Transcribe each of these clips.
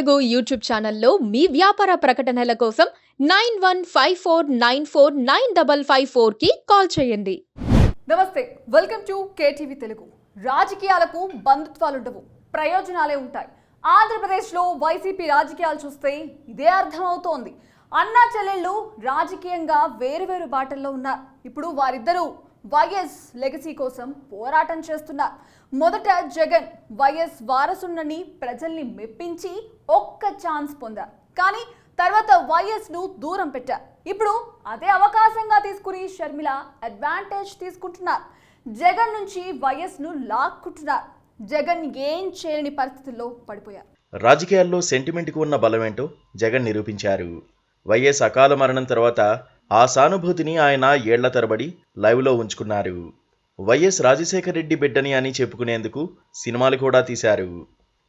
Telugu YouTube ఛానల్లో మీ వ్యాపార ప్రకటనల కోసం 9154949554 కి కాల్ చేయండి. నమస్తే, వెల్కమ్ టు కేటీవీ తెలుగు. రాజకీయాలకు బంధుత్వాలుండవు, ప్రయోజనాలే ఉంటాయి. ఆంధ్రప్రదేశ్లో వైసీపీ రాజకీయాలు చూస్తే ఇదే అర్థమవుతోంది. అన్నా చెల్లెళ్ళు రాజకీయంగా వేరువేరు బాటల్లో ఉన్నారు. ఇప్పుడు వారిద్దరూ వైఎస్ లెగసీ కోసం పోరాటం చేస్తున్నారు. మొదట జగన్ వైఎస్ వారసున్నని ప్రజల్ని మెప్పించి ఒక్క ఛాన్స్ పొందారు. కానీ తర్వాత వైఎస్ ను దూరం పెట్టారు. ఇప్పుడు అదే అవకాశంగా తీసుకుని షర్మిల అడ్వాంటేజ్ తీసుకుంటున్నారు. జగన్ నుంచి వైఎస్ ను లాక్కుంటున్నారు. జగన్ ఏం చేయని పరిస్థితుల్లో పడిపోయారు. రాజకీయాల్లో సెంటిమెంట్కి ఉన్న బలమేంటో జగన్ నిరూపించారు. వైఎస్ అకాల మరణం తర్వాత ఆ సానుభూతిని ఆయన ఏళ్ల తరబడి లైవ్లో ఉంచుకున్నారు. వైఎస్ రాజశేఖర రెడ్డి బిడ్డని అని చెప్పుకునేందుకు సినిమాలు కూడా తీశారు.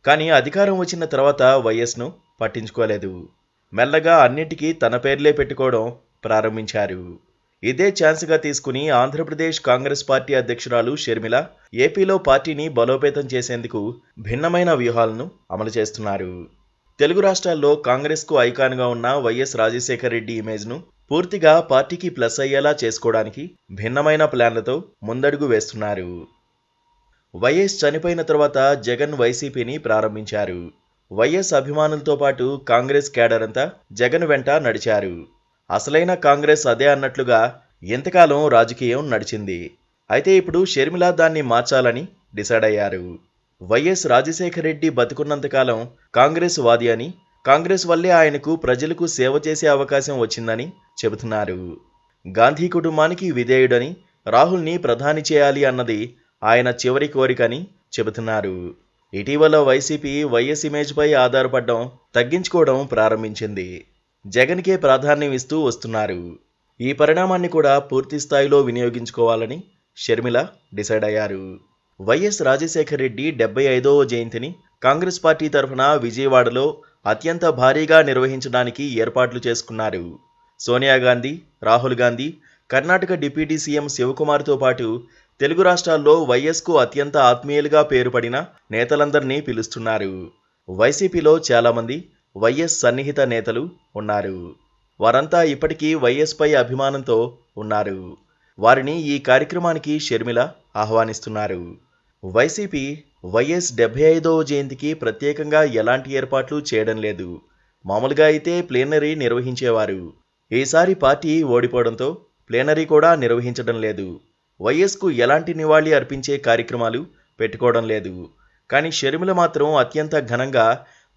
కానీ అధికారం వచ్చిన తర్వాత వైఎస్ను పట్టించుకోలేదు. మెల్లగా అన్నిటికీ తన పేర్లే పెట్టుకోవడం ప్రారంభించారు. ఇదే ఛాన్స్గా తీసుకుని ఆంధ్రప్రదేశ్ కాంగ్రెస్ పార్టీ అధ్యక్షురాలు షర్మిల ఏపీలో పార్టీని బలోపేతం చేసేందుకు భిన్నమైన వ్యూహాలను అమలు చేస్తున్నారు. తెలుగు రాష్ట్రాల్లో కాంగ్రెస్కు ఐకాన్గా ఉన్న వైఎస్ రాజశేఖర రెడ్డి ఇమేజ్ను పూర్తిగా పార్టీకి ప్లస్ అయ్యేలా చేసుకోవడానికి భిన్నమైన ప్లాన్లతో ముందడుగు వేస్తున్నారు. వైఎస్ చనిపోయిన తర్వాత జగన్ వైసీపీని ప్రారంభించారు. వైఎస్ అభిమానులతో పాటు కాంగ్రెస్ క్యాడర్ అంతా జగన్ వెంట నడిచారు. అసలైన కాంగ్రెస్ అదే అన్నట్లుగా ఎంతకాలం రాజకీయం నడిచింది. అయితే ఇప్పుడు షర్మిల దాన్ని మార్చాలని డిసైడ్ అయ్యారు. వైఎస్ రాజశేఖర రెడ్డి బతుకున్నంతకాలం కాంగ్రెస్ వాది అని, కాంగ్రెస్ వల్లే ఆయనకు ప్రజలకు సేవ చేసే అవకాశం వచ్చిందని చెబుతున్నారు. గాంధీ కుటుంబానికి విధేయుడని, రాహుల్ని ప్రధాని చేయాలి అన్నది ఆయన చివరి కోరికని చెబుతున్నారు. ఇటీవల వైసీపీ వైఎస్ ఇమేజ్పై ఆధారపడడం తగ్గించుకోవడం ప్రారంభించింది. జగన్కే ప్రాధాన్యం ఇస్తూ వస్తున్నారు. ఈ పరిణామాన్ని కూడా పూర్తి స్థాయిలో వినియోగించుకోవాలని షర్మిల డిసైడ్ అయ్యారు. వైఎస్ రాజశేఖర రెడ్డి 75వ జయంతిని కాంగ్రెస్ పార్టీ తరఫున విజయవాడలో అత్యంత భారీగా నిర్వహించడానికి ఏర్పాట్లు చేసుకున్నారు. సోనియా గాంధీ, రాహుల్ గాంధీ, కర్ణాటక డిప్యూటీ సీఎం శివకుమార్తో పాటు తెలుగు రాష్ట్రాల్లో వైఎస్కు అత్యంత ఆత్మీయులుగా పేరుపడిన నేతలందరినీ పిలుస్తున్నారు. వైసీపీలో చాలామంది వైఎస్ సన్నిహిత నేతలు ఉన్నారు. వారంతా ఇప్పటికీ వైఎస్పై అభిమానంతో ఉన్నారు. వారిని ఈ కార్యక్రమానికి షర్మిల ఆహ్వానిస్తున్నారు. వైసీపీ వైఎస్ 75వ జయంతికి ప్రత్యేకంగా ఎలాంటి ఏర్పాట్లు చేయడం లేదు. మామూలుగా అయితే ప్లేనరీ నిర్వహించేవారు. ఈసారి పార్టీ ఓడిపోవడంతో ప్లేనరీ కూడా నిర్వహించడం లేదు. వైఎస్కు ఎలాంటి నివాళి అర్పించే కార్యక్రమాలు పెట్టుకోవడం లేదు. కానీ షర్మిల మాత్రం అత్యంత ఘనంగా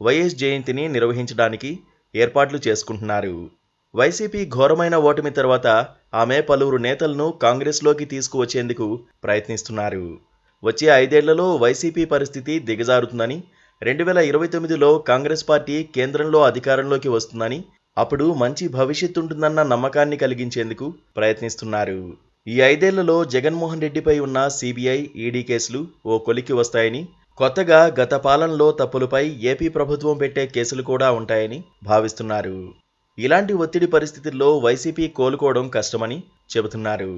వైఎస్ జయంతిని నిర్వహించడానికి ఏర్పాట్లు చేసుకుంటున్నారు. వైసీపీ ఘోరమైన ఓటమి తర్వాత ఆమె పలువురు నేతలను కాంగ్రెస్లోకి తీసుకువచ్చేందుకు ప్రయత్నిస్తున్నారు. వచ్చే 5 ఏళ్లలో వైసీపీ పరిస్థితి దిగజారుతుందని, 2029లో కాంగ్రెస్ పార్టీ కేంద్రంలో అధికారంలోకి వస్తుందని, అప్పుడు మంచి భవిష్యత్తు ఉంటుందన్న నమ్మకాన్ని కలిగించేందుకు ప్రయత్నిస్తున్నారు. ఈ 5 ఏళ్లలో జగన్మోహన్ రెడ్డిపై ఉన్న సిబిఐ, ఈడీ కేసులు ఓ కొలిక్కి వస్తాయని, కొత్తగా గత పాలనలో తప్పులపై ఏపీ ప్రభుత్వం పెట్టే కేసులు కూడా ఉంటాయని భావిస్తున్నారు. ఇలాంటి ఒత్తిడి పరిస్థితుల్లో వైసీపీ కోలుకోవడం కష్టమని చెబుతున్నారు.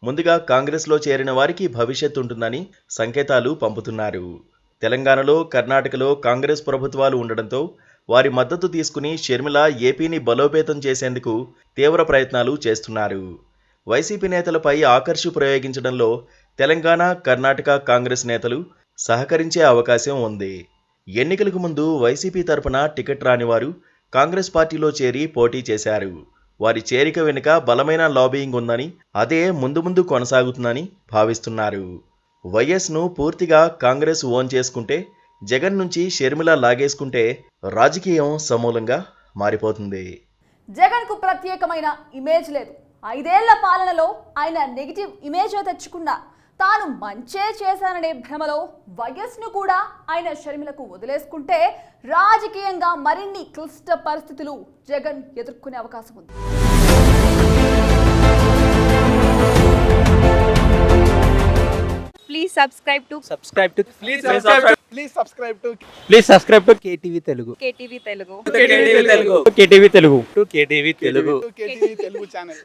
ముందుగా కాంగ్రెస్లో చేరిన వారికి భవిష్యత్తు ఉంటుందని సంకేతాలు పంపుతున్నారు. తెలంగాణలో, కర్ణాటకలో కాంగ్రెస్ ప్రభుత్వాలు ఉండడంతో వారి మద్దతు తీసుకుని షర్మిల ఏపీని బలోపేతం చేసేందుకు తీవ్ర ప్రయత్నాలు చేస్తున్నారు. వైసీపీ నేతలపై ఆకర్షు ప్రయోగించడంలో తెలంగాణ, కర్ణాటక కాంగ్రెస్ నేతలు సహకరించే అవకాశం ఉంది. ఎన్నికలకు ముందు వైసీపీ తరపున టికెట్ రానివారు కాంగ్రెస్ పార్టీలో చేరి పోటీ చేశారు. వారి చేరిక వెనుక బలమైన లాబియింగ్ ఉందని, అదే ముందు కొనసాగుతుందని భావిస్తున్నారు. వైఎస్ను పూర్తిగా కాంగ్రెస్ ఓన్ చేసుకుంటే, జగన్ నుంచి షర్మిల లాగేసుకుంటే రాజకీయం సమూలంగా మారిపోతుంది. జగన్ కు ప్రత్యేకమైన ఇమేజ్ లేదు. 5 ఏళ్ల పాలనలో ఆయన నెగిటివ్ ఇమేజ్ తెచ్చుకున్నా. తాను మంచే చేశాననే భ్రమలో వైఎస్ ను కూడా ఆయన షర్మిలకు వదిలేసుకుంటే రాజకీయంగా మరిన్ని క్లిష్ట పరిస్థితులు జగన్ ఎదుర్కొనే అవకాశం ఉంది. Please subscribe to KTV Telugu. KTV Telugu. KTV Telugu channel.